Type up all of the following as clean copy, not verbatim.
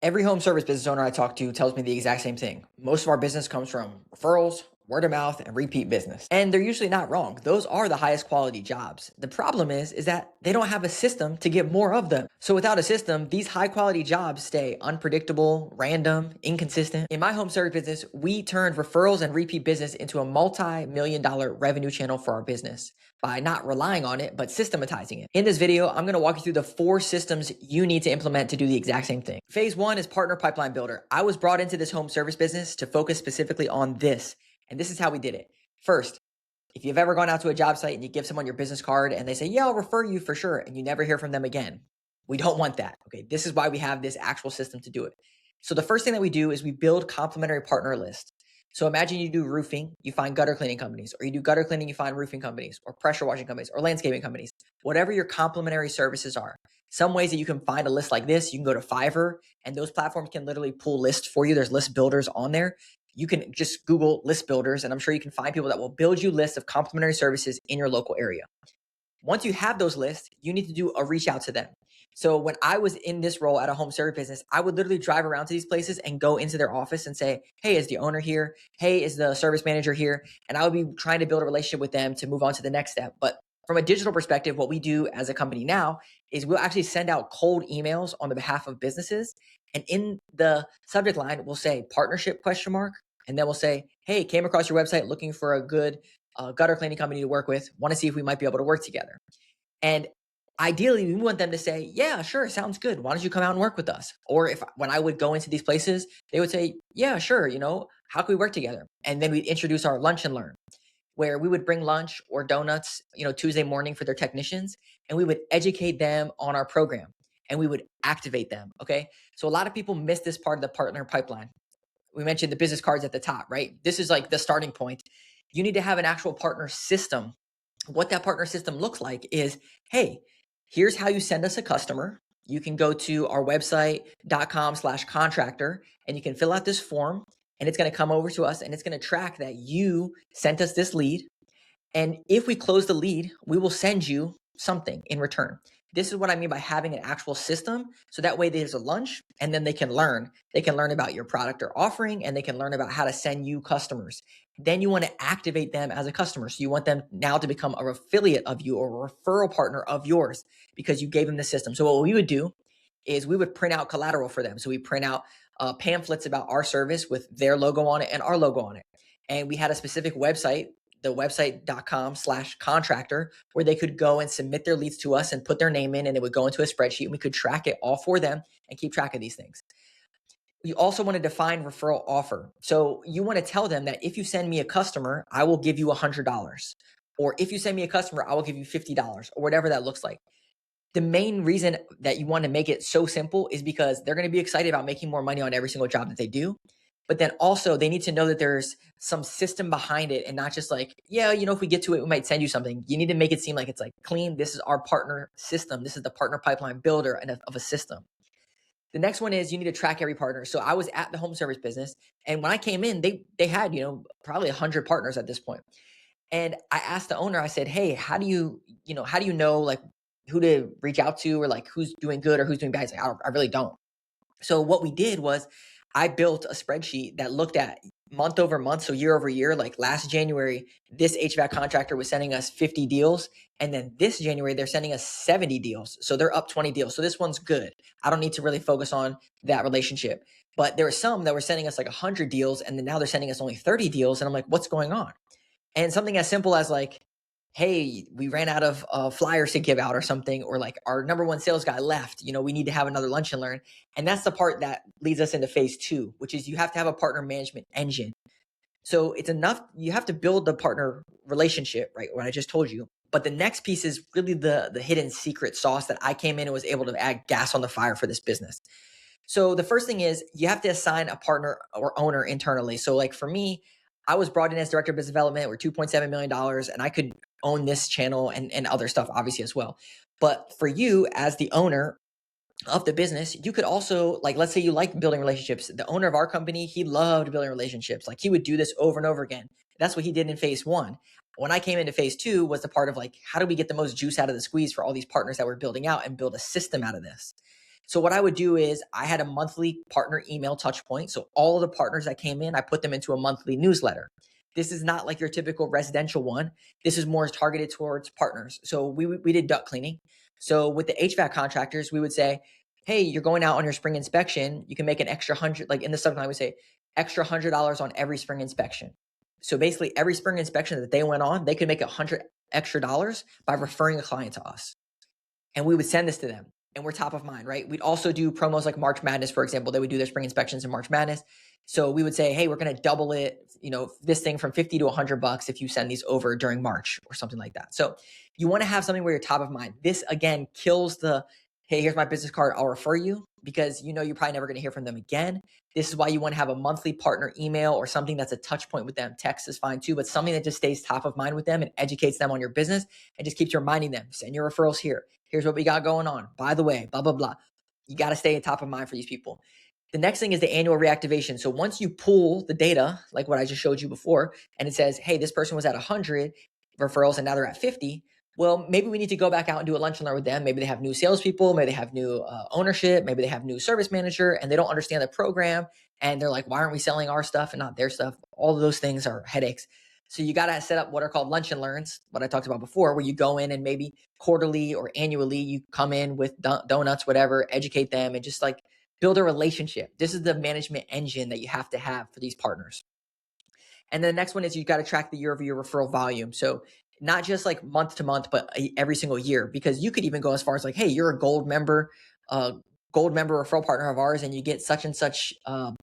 Every home service business owner I talk to tells me the exact same thing. Most of our business comes from referrals, word of mouth, and repeat business. And they're usually not wrong. Those are the highest quality jobs. The problem is that they don't have a system to get more of them. So without a system, these high quality jobs stay unpredictable, random, inconsistent. In my home service business, we turned referrals and repeat business into a multi-million-dollar revenue channel for our business by not relying on it, but systematizing it. In this video, I'm going to walk you through the 4 systems you need to implement to do the exact same thing. Phase 1 is partner pipeline builder. I was brought into this home service business to focus specifically on this. And this is how we did it. First, if you've ever gone out to a job site and you give someone your business card and they say, yeah, I'll refer you for sure, and you never hear from them again, we don't want that. Okay, this is why we have this actual system to do it. So the first thing that we do is we build complementary partner list. So imagine you do roofing, you find gutter cleaning companies, or you do gutter cleaning, you find roofing companies, or pressure washing companies, or landscaping companies, whatever your complementary services are. Some ways that you can find a list like this, you can go to Fiverr, and those platforms can literally pull lists for you. There's list builders on there. You can just Google list builders, and I'm sure you can find people that will build you lists of complementary services in your local area. Once you have those lists, you need to do a reach out to them. So when I was in this role at a home service business, I would literally drive around to these places and go into their office and say, hey, is the owner here? Hey, is the service manager here? And I would be trying to build a relationship with them to move on to the next step. But from a digital perspective, what we do as a company now is we'll actually send out cold emails on the behalf of businesses. And in the subject line, we'll say partnership ? And then we'll say, hey, came across your website looking for a good gutter cleaning company to work with. Want to see if we might be able to work together. And ideally, we want them to say, yeah, sure, sounds good. Why don't you come out and work with us? Or if when I would go into these places, they would say, yeah, sure, how can we work together? And then we introduce our lunch and learn, where we would bring lunch or donuts, Tuesday morning for their technicians, and we would educate them on our program and we would activate them. Okay. So a lot of people miss this part of the partner pipeline. We mentioned the business cards at the top, right? This is like the starting point. You need to have an actual partner system. What that partner system looks like is, hey, here's how you send us a customer. You can go to our website.com/contractor and you can fill out this form and it's going to come over to us and it's going to track that you sent us this lead. And if we close the lead, we will send you something in return. This is what I mean by having an actual system. So that way there's a lunch and then they can learn. They can learn about your product or offering and they can learn about how to send you customers. Then you want to activate them as a customer. So you want them now to become an affiliate of you or a referral partner of yours because you gave them the system. So what we would do is we would print out collateral for them. So we print out pamphlets about our service with their logo on it and our logo on it. And we had a specific website, the website.com/contractor, where they could go and submit their leads to us and put their name in, and it would go into a spreadsheet and we could track it all for them and keep track of these things. You also want to define referral offer. So you want to tell them that if you send me a customer, I will give you $100. Or if you send me a customer, I will give you $50 or whatever that looks like. The main reason that you want to make it so simple is because they're going to be excited about making more money on every single job that they do. But then also they need to know that there's some system behind it and not just like, yeah, if we get to it, we might send you something. You need to make it seem like it's like clean. This is our partner system. This is the partner pipeline builder of a system. The next one is you need to track every partner. So I was at the home service business and when I came in, they had, probably 100 partners at this point. And I asked the owner, I said, hey, how do you know like who to reach out to or like who's doing good or who's doing bad? He's like, I really don't. So what we did was I built a spreadsheet that looked at month over month. So year over year, like last January, this HVAC contractor was sending us 50 deals. And then this January, they're sending us 70 deals. So they're up 20 deals. So this one's good. I don't need to really focus on that relationship. But there were some that were sending us like 100 deals. And then now they're sending us only 30 deals. And I'm like, what's going on? And something as simple as like, hey, we ran out of flyers to give out or something, or like our number one sales guy left, we need to have another lunch and learn. And that's the part that leads us into phase 2, which is you have to have a partner management engine. So it's enough. You have to build the partner relationship, right? What I just told you. But the next piece is really the hidden secret sauce that I came in and was able to add gas on the fire for this business. So the first thing is you have to assign a partner or owner internally. So like for me, I was brought in as director of business development. We're $2.7 million and I could own this channel and other stuff obviously as well. But for you as the owner of the business, you could also like, let's say you like building relationships. The owner of our company, he loved building relationships. Like he would do this over and over again. That's what he did in phase 1. When I came into phase 2 was the part of like, how do we get the most juice out of the squeeze for all these partners that we're building out and build a system out of this? So what I would do is I had a monthly partner email touch point. So all of the partners that came in, I put them into a monthly newsletter. This is not like your typical residential one. This is more targeted towards partners. So we did duct cleaning. So with the HVAC contractors, we would say, hey, you're going out on your spring inspection. You can make an extra 100, like in the subline, we say extra $100 on every spring inspection. So basically every spring inspection that they went on, they could make $100 extra by referring a client to us. And we would send this to them, and we're top of mind, right? We'd also do promos like March Madness, for example. They would do their spring inspections in March Madness. So we would say, hey, we're going to double it, this thing from 50 to $100 if you send these over during March or something like that. So you want to have something where you're top of mind. This again kills the, hey, here's my business card, I'll refer you, because you're probably never going to hear from them again. This is why you want to have a monthly partner email or something that's a touch point with them. Text is fine too, but something that just stays top of mind with them and educates them on your business and just keeps reminding them, send your referrals here. Here's what we got going on. By the way, blah, blah, blah. You got to stay at top of mind for these people. The next thing is the annual reactivation. So once you pull the data, like what I just showed you before, and it says, hey, this person was at 100 referrals and now they're at 50. Well, maybe we need to go back out and do a lunch and learn with them. Maybe they have new salespeople. Maybe they have new ownership. Maybe they have new service manager and they don't understand the program. And they're like, why aren't we selling our stuff and not their stuff? All of those things are headaches. So you got to set up what are called lunch and learns, what I talked about before, where you go in and maybe quarterly or annually, you come in with donuts, whatever, educate them and just like build a relationship. This is the management engine that you have to have for these partners. And then the next one is you got to track the year-over-year referral volume. So not just like month to month, but every single year, because you could even go as far as like, hey, you're a gold member referral partner of ours, and you get such and such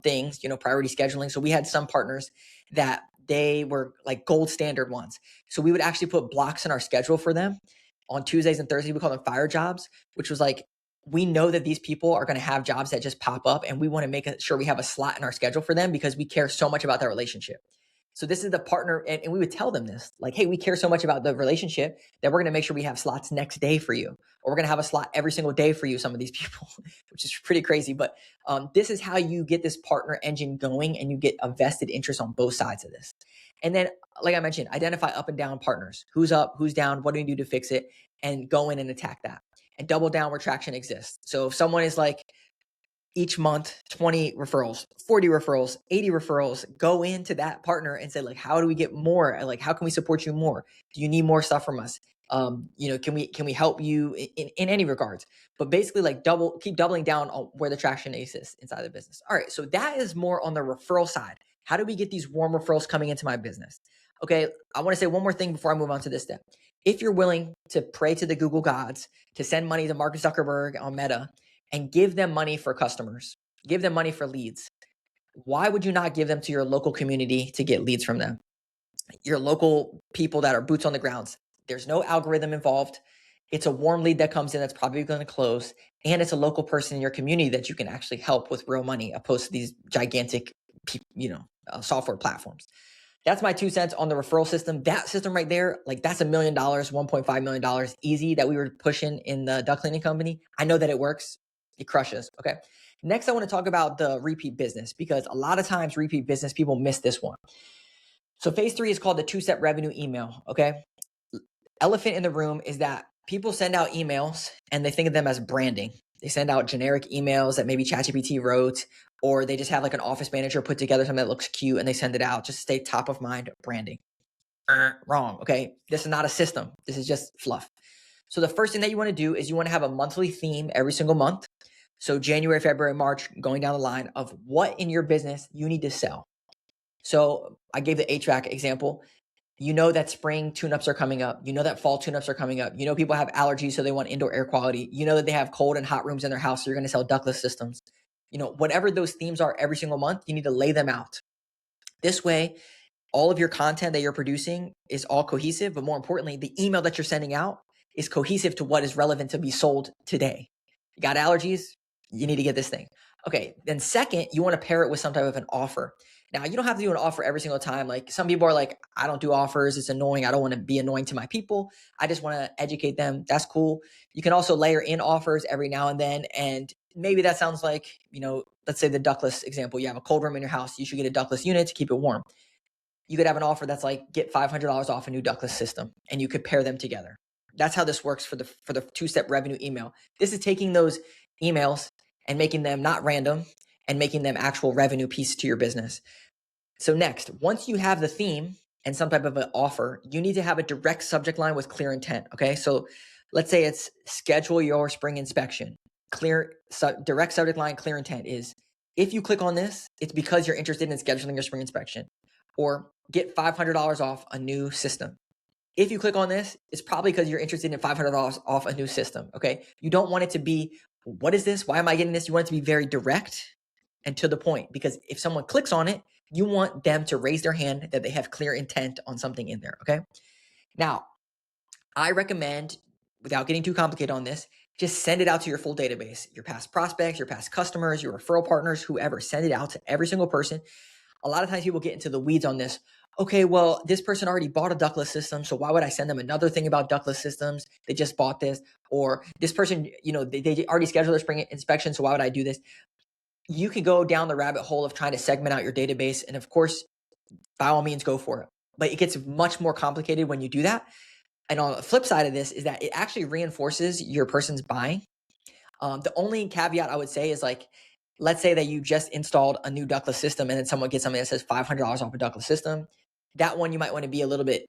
things, priority scheduling. So we had some partners that they were like gold standard ones. So we would actually put blocks in our schedule for them on Tuesdays and Thursdays. We call them fire jobs, which was like, we know that these people are going to have jobs that just pop up, and we want to make sure we have a slot in our schedule for them because we care so much about that relationship. So this is the partner, and we would tell them this, like, hey, we care so much about the relationship that we're going to make sure we have slots next day for you, or we're going to have a slot every single day for you, some of these people, which is pretty crazy. But this is how you get this partner engine going, and you get a vested interest on both sides of this. And then, like I mentioned, identify up and down partners. Who's up, who's down, what do we do to fix it, and go in and attack that. And double down where traction exists. So if someone is like, each month, 20 referrals, 40 referrals, 80 referrals, go into that partner and say, like, how do we get more? Like, how can we support you more? Do you need more stuff from us? Can we help you in any regards? But basically, like, keep doubling down on where the traction exists inside the business. All right, so that is more on the referral side. How do we get these warm referrals coming into my business? Okay, I want to say one more thing before I move on to this step. If you're willing to pray to the Google gods, to send money to Mark Zuckerberg on Meta, and give them money for customers, give them money for leads, why would you not give them to your local community to get leads from them? Your local people that are boots on the ground. There's no algorithm involved. It's a warm lead that comes in that's probably going to close, and it's a local person in your community that you can actually help with real money, opposed to these gigantic, software platforms. That's my 2 cents on the referral system. That system right there, like, that's $1 million, $1.5 million easy that we were pushing in the duct cleaning company. I know that it works. It crushes. Okay. Next, I want to talk about the repeat business, because a lot of times repeat business people miss this one. So phase 3 is called the 2-step revenue email. Okay. Elephant in the room is that people send out emails and they think of them as branding. They send out generic emails that maybe ChatGPT wrote, or they just have like an office manager put together something that looks cute and they send it out just to stay top of mind branding. Wrong. Okay. This is not a system. This is just fluff. So the first thing that you want to do is you want to have a monthly theme every single month. So January, February, March, going down the line of what in your business you need to sell. So I gave the HVAC example. You know that spring tune-ups are coming up. You know that fall tune-ups are coming up. You know people have allergies, so they want indoor air quality. You know that they have cold and hot rooms in their house, so you're going to sell ductless systems. Whatever those themes are every single month, you need to lay them out. This way, all of your content that you're producing is all cohesive, but more importantly, the email that you're sending out is cohesive to what is relevant to be sold today. You got allergies? You need to get this thing. Okay. Then second, you want to pair it with some type of an offer. Now, you don't have to do an offer every single time. Like, some people are like, I don't do offers. It's annoying. I don't want to be annoying to my people. I just want to educate them. That's cool. You can also layer in offers every now and then. And maybe that sounds like, let's say the ductless example. You have a cold room in your house. You should get a ductless unit to keep it warm. You could have an offer that's like, get $500 off a new ductless system, and you could pair them together. That's how this works for the 2-step revenue email. This is taking those emails and making them not random and making them actual revenue piece to your business. So next, once you have the theme and some type of an offer, you need to have a direct subject line with clear intent. Okay. So let's say it's schedule your spring inspection. Direct subject line, clear intent is if you click on this, it's because you're interested in scheduling your spring inspection, or get $500 off a new system. If you click on this, it's probably because you're interested in $500 off a new system. Okay. You don't want it to be, what is this? Why am I getting this? You want it to be very direct and to the point, because if someone clicks on it, you want them to raise their hand that they have clear intent on something in there. Okay. Now, I recommend, without getting too complicated on this, just send it out to your full database, your past prospects, your past customers, your referral partners, whoever. Send it out to every single person. A lot of times people get into the weeds on this. Okay, well, this person already bought a ductless system, so why would I send them another thing about ductless systems? They just bought this. Or this person, they already scheduled their spring inspection, so why would I do this? You could go down the rabbit hole of trying to segment out your database. And of course, by all means, go for it. But it gets much more complicated when you do that. And on the flip side of this is that it actually reinforces your person's buying. The only caveat I would say is, like, let's say that you just installed a new ductless system and then someone gets something that says $500 off a ductless system. That one you might want to be a little bit,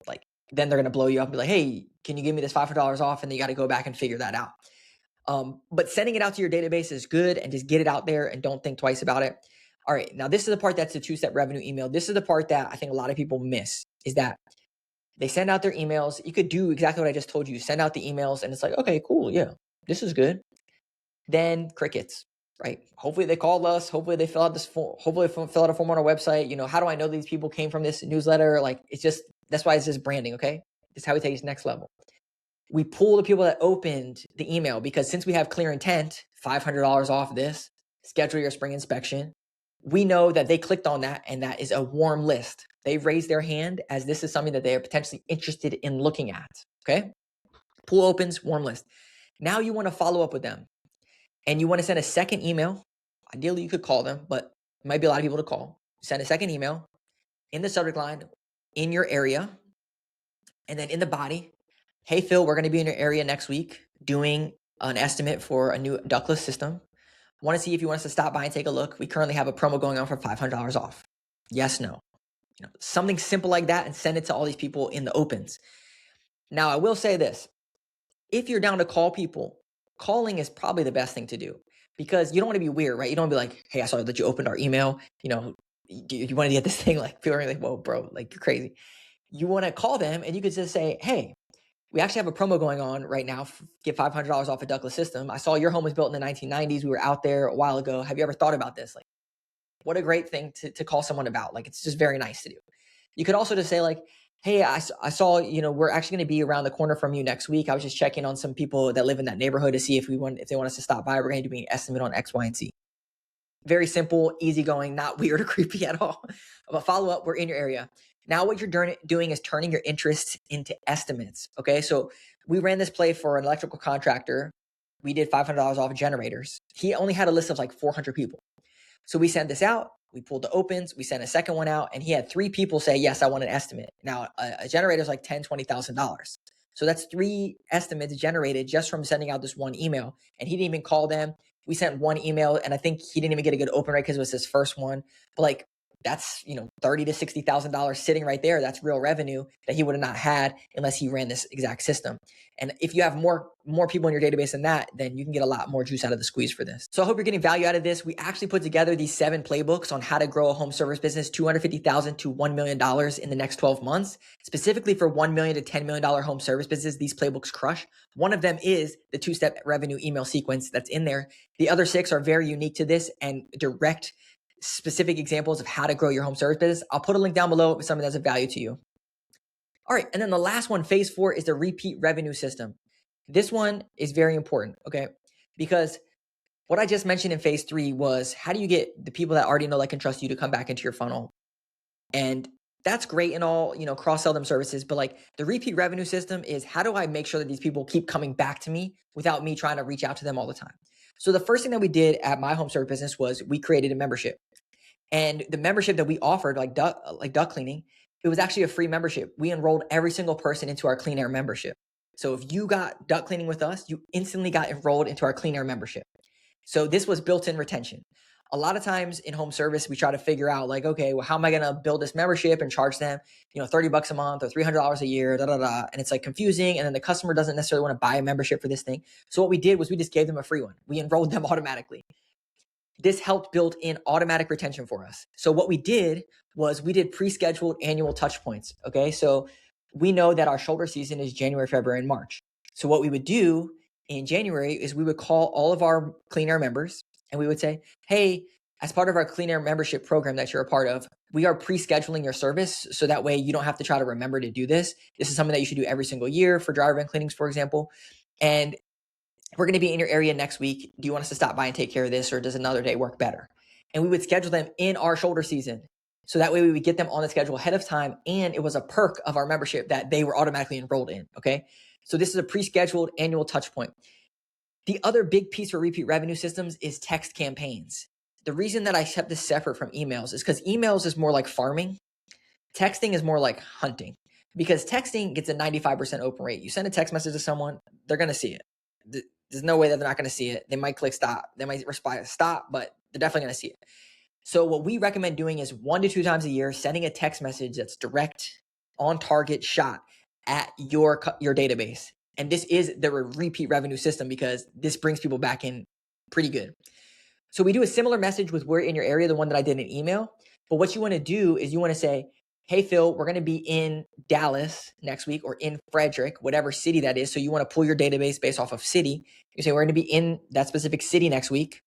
like, then they're going to blow you up and be like, hey, can you give me this $500 off? And then you got to go back and figure that out. But sending it out to your database is good, and just get it out there and don't think twice about it. All right. Now, this is the part that's the two-step revenue email. This is the part that I think a lot of people miss, is that they send out their emails. You could do exactly what I just told you. Send out the emails and it's like, okay, cool. Yeah, this is good. Then crickets, right? Hopefully they called us. Hopefully they fill out this form. Hopefully they fill out a form on our website. How do I know these people came from this newsletter? Like, that's why it's just branding. Okay. This is how we take it to the next level. We pull the people that opened the email, because since we have clear intent, $500 off this, schedule your spring inspection, we know that they clicked on that, and that is a warm list. They raised their hand as this is something that they are potentially interested in looking at. Okay. Pool opens, warm list. Now you want to follow up with them, and you want to send a second email. Ideally, you could call them, but it might be a lot of people to call. Send a second email in the subject line, in your area, and then in the body, hey, Phil, we're going to be in your area next week doing an estimate for a new ductless system. Want to see if you want us to stop by and take a look. We currently have a promo going on for $500 off. Yes, no. Something simple like that, and send it to all these people in the opens. Now, I will say this. If you're down to call people, calling is probably the best thing to do, because you don't want to be weird, right? You don't want to be like, hey, I saw that you opened our email. You want to get this thing, like, feeling like, whoa, bro, like, you're crazy. You want to call them and you could just say, hey, we actually have a promo going on right now. Get $500 off a ductless system. I saw your home was built in the 1990s. We were out there a while ago. Have you ever thought about this? Like, what a great thing to call someone about. Like, it's just very nice to do. You could also just say, like, hey, I saw, we're actually going to be around the corner from you next week. I was just checking on some people that live in that neighborhood to see if they want us to stop by. We're going to do an estimate on X, Y, and Z. Very simple, easygoing, not weird or creepy at all. But follow up, we're in your area. Now what you're doing is turning your interests into estimates. Okay, so we ran this play for an electrical contractor. We did $500 off generators. He only had a list of like 400 people. So we sent this out. We pulled the opens. We sent a second one out, and he had 3 people say, yes, I want an estimate. Now a generator is like $10,000, $20,000. So that's 3 estimates generated just from sending out this one email. And he didn't even call them. We sent one email, and I think he didn't even get a good open rate because it was his first one. But like, that's $30,000 to $60,000 sitting right there. That's real revenue that he would have not had unless he ran this exact system. And if you have more people in your database than that, then you can get a lot more juice out of the squeeze for this. So I hope you're getting value out of this. We actually put together these 7 playbooks on how to grow a home service business, $250,000 to $1 million in the next 12 months. Specifically for $1 million to $10 million home service business, these playbooks crush. One of them is the 2-step revenue email sequence that's in there. The other 6 are very unique to this and direct specific examples of how to grow your home service business. I'll put a link down below if something that's of value to you. All right. And then the last one, phase 4, is the repeat revenue system. This one is very important. Okay. Because what I just mentioned in phase 3 was, how do you get the people that already know, like, and trust you to come back into your funnel? And that's great and all, cross-sell them services. But like, the repeat revenue system is, how do I make sure that these people keep coming back to me without me trying to reach out to them all the time? So the first thing that we did at my home service business was we created a membership. And the membership that we offered, like duct cleaning, it was actually a free membership. We enrolled every single person into our Clean Air membership. So if you got duct cleaning with us, you instantly got enrolled into our Clean Air membership. So this was built-in retention. A lot of times in home service, we try to figure out like, okay, well, how am I going to build this membership and charge them, $30 a month or $300 a year, And it's like confusing. And then the customer doesn't necessarily want to buy a membership for this thing. So what we did was we just gave them a free one. We enrolled them automatically. This helped build in automatic retention for us. So what we did was we did pre-scheduled annual touch points. Okay. So we know that our shoulder season is January, February, and March. So what we would do in January is we would call all of our Clean Air members and we would say, hey, as part of our Clean Air membership program that you're a part of, we are pre-scheduling your service. So that way you don't have to try to remember to do this. This is something that you should do every single year for driver event cleanings, for example. And we're going to be in your area next week. Do you want us to stop by and take care of this, or does another day work better? And we would schedule them in our shoulder season. So that way we would get them on the schedule ahead of time. And it was a perk of our membership that they were automatically enrolled in. Okay. So this is a pre-scheduled annual touch point. The other big piece for repeat revenue systems is text campaigns. The reason that I kept this separate from emails is because emails is more like farming. Texting is more like hunting, because texting gets a 95% open rate. You send a text message to someone, they're going to see it. There's no way that they're not going to see it. They might click stop. They might respond stop, but they're definitely going to see it. So what we recommend doing is 1 to 2 times a year, sending a text message that's direct, on target, shot at your database. And this is the repeat revenue system because this brings people back in pretty good. So we do a similar message with we're in your area, the one that I did in email. But what you want to do is you want to say, hey, Phil, we're going to be in Dallas next week or in Frederick, whatever city that is. So you want to pull your database based off of city. You say, we're going to be in that specific city next week.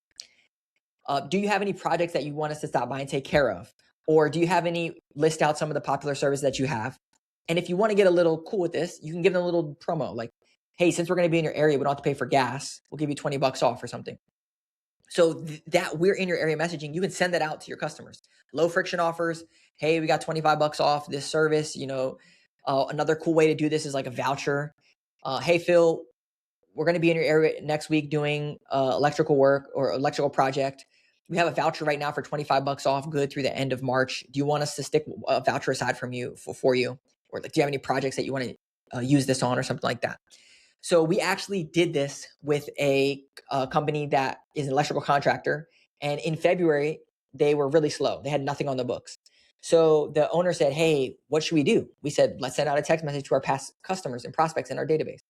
Do you have any projects that you want us to stop by and take care of? Or do you have any, list out some of the popular services that you have? And if you want to get a little cool with this, you can give them a little promo like, hey, since we're going to be in your area, we don't have to pay for gas. We'll give you $20 off or something. So that we're in your area messaging, you can send that out to your customers. Low friction offers. Hey, we got $25 off this service. Another cool way to do this is like a voucher. Hey, Phil, we're going to be in your area next week doing electrical work or electrical project. We have a voucher right now for $25 off, good through the end of March. Do you want us to stick a voucher aside from you for you? Or like, do you have any projects that you want to use this on or something like that? So we actually did this with a company that is an electrical contractor. And in February, they were really slow. They had nothing on the books. So the owner said, hey, what should we do? We said, let's send out a text message to our past customers and prospects in our database.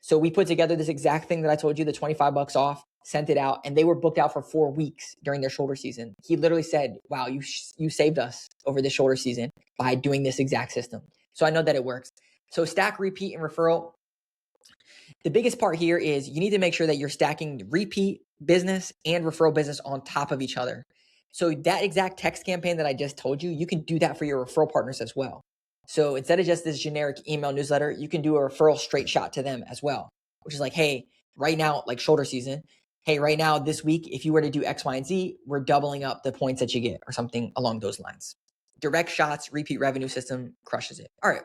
So we put together this exact thing that I told you, the $25 off, sent it out, and they were booked out for 4 weeks during their shoulder season. He literally said, wow, you saved us over the shoulder season by doing this exact system. So I know that it works. So stack, repeat, and referral. The biggest part here is you need to make sure that you're stacking repeat business and referral business on top of each other. So that exact text campaign that I just told you, you can do that for your referral partners as well. So instead of just this generic email newsletter, you can do a referral straight shot to them as well, which is like, hey, right now, like shoulder season, hey, right now, this week, if you were to do X, Y, and Z, we're doubling up the points that you get or something along those lines. Direct shots, repeat revenue system crushes it. All right.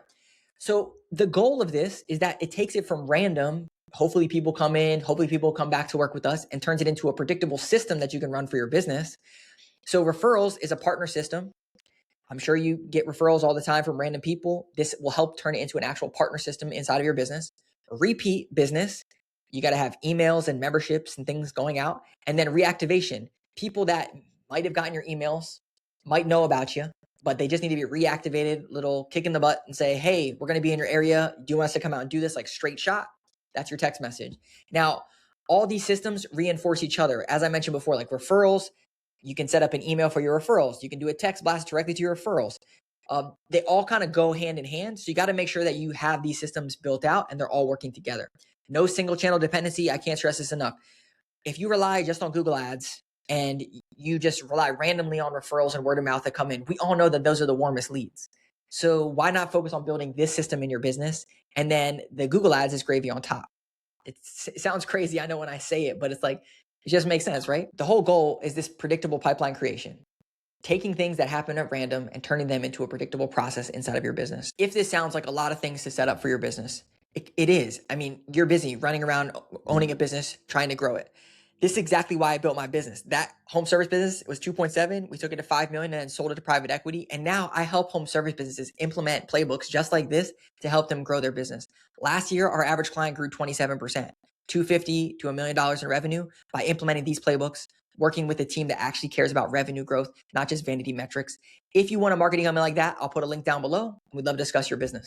So the goal of this is that it takes it from random. Hopefully people come in, hopefully people come back to work with us, and turns it into a predictable system that you can run for your business. So referrals is a partner system. I'm sure you get referrals all the time from random people. This will help turn it into an actual partner system inside of your business. Repeat business, you got to have emails and memberships and things going out. And then reactivation, people that might have gotten your emails, might know about you, but they just need to be reactivated, little kick in the butt and say, hey, we're going to be in your area. Do you want us to come out and do this like straight shot? That's your text message. Now, all these systems reinforce each other. As I mentioned before, like referrals, you can set up an email for your referrals. You can do a text blast directly to your referrals. They all kind of go hand in hand. So you got to make sure that you have these systems built out and they're all working together. No single channel dependency. I can't stress this enough. If you rely just on Google Ads and you just rely randomly on referrals and word of mouth that come in, we all know that those are the warmest leads. So why not focus on building this system in your business? And then the Google Ads is gravy on top. It sounds crazy, I know when I say it, but it's like, it just makes sense, right? The whole goal is this predictable pipeline creation, taking things that happen at random and turning them into a predictable process inside of your business. If this sounds like a lot of things to set up for your business, it is. I mean, you're busy running around, owning a business, trying to grow it. This is exactly why I built my business. That home service business was 2.7. We took it to 5 million and then sold it to private equity. And now I help home service businesses implement playbooks just like this to help them grow their business. Last year, our average client grew 27%. $250 to $1 million in revenue by implementing these playbooks, working with a team that actually cares about revenue growth, not just vanity metrics. If you want a marketing email like that, I'll put a link down below. We'd love to discuss your business.